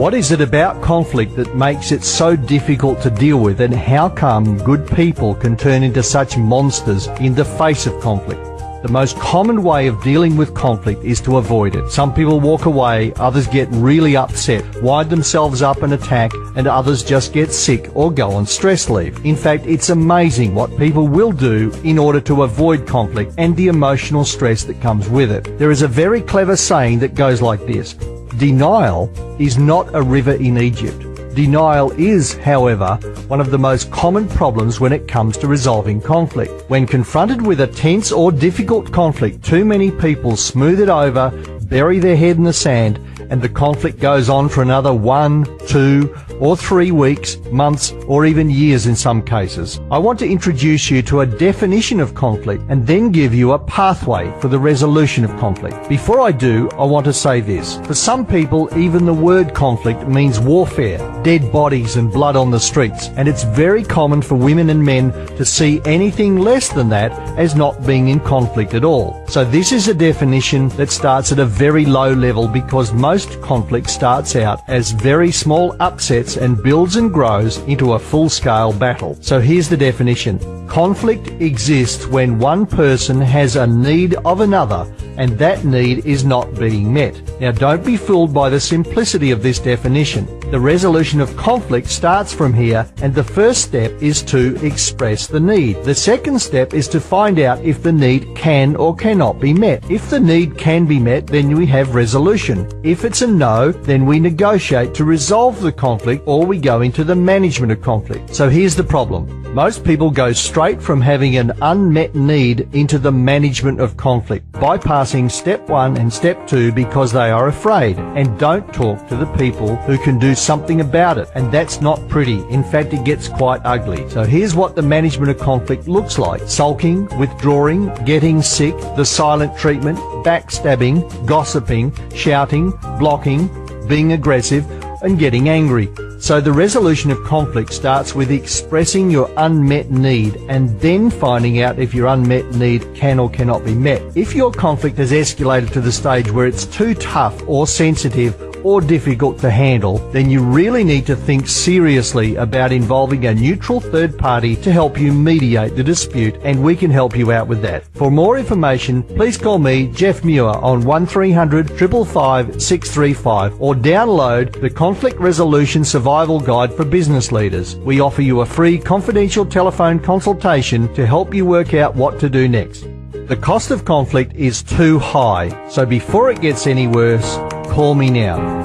What is it about conflict that makes it so difficult to deal with, and how come good people can turn into such monsters in the face of conflict? The most common way of dealing with conflict is to avoid it. Some people walk away, others get really upset, wind themselves up and attack, and others just get sick or go on stress leave. In fact, it's amazing what people will do in order to avoid conflict and the emotional stress that comes with it. There is a very clever saying that goes like this: denial is not a river in Egypt. Denial is, however, one of the most common problems when it comes to resolving conflict. When confronted with a tense or difficult conflict, too many people smooth it over, bury their head in the sand, and the conflict goes on for another 1, 2, or 3 weeks, months, or even years in some cases. I want to introduce you to a definition of conflict and then give you a pathway for the resolution of conflict. Before I do, I want to say this. For some people, even the word conflict means warfare, dead bodies and blood on the streets, and it's very common for women and men to see anything less than that as not being in conflict at all. So this is a definition that starts at a very low level, because most conflict starts out as very small upsets and builds and grows into a full-scale battle. So here's the definition. Conflict exists when one person has a need of another and that need is not being met. Now, don't be fooled by the simplicity of this definition. The resolution of conflict starts from here, and the first step is to express the need. The second step is to find out if the need can or cannot be met. If the need can be met, then we have resolution. If it's a no, then we negotiate to resolve the conflict, or we go into the management of conflict. So here's the problem. Most people go straight from having an unmet need into the management of conflict, bypassing step 1 and step 2 because they are afraid and don't talk to the people who can do something about it. And that's not pretty. In fact, it gets quite ugly. So here's what the management of conflict looks like: sulking, withdrawing, getting sick, the silent treatment, backstabbing, gossiping, shouting, blocking, being aggressive, and getting angry. So the resolution of conflict starts with expressing your unmet need and then finding out if your unmet need can or cannot be met. If your conflict has escalated to the stage where it's too tough or sensitive or difficult to handle, then you really need to think seriously about involving a neutral third party to help you mediate the dispute, and we can help you out with that. For more information, please call me, Jeff Muir, on 1300 555 635, or download the Conflict Resolution Survival Guide for Business Leaders. We offer you a free confidential telephone consultation to help you work out what to do next. The cost of conflict is too high, so before it gets any worse, call me now.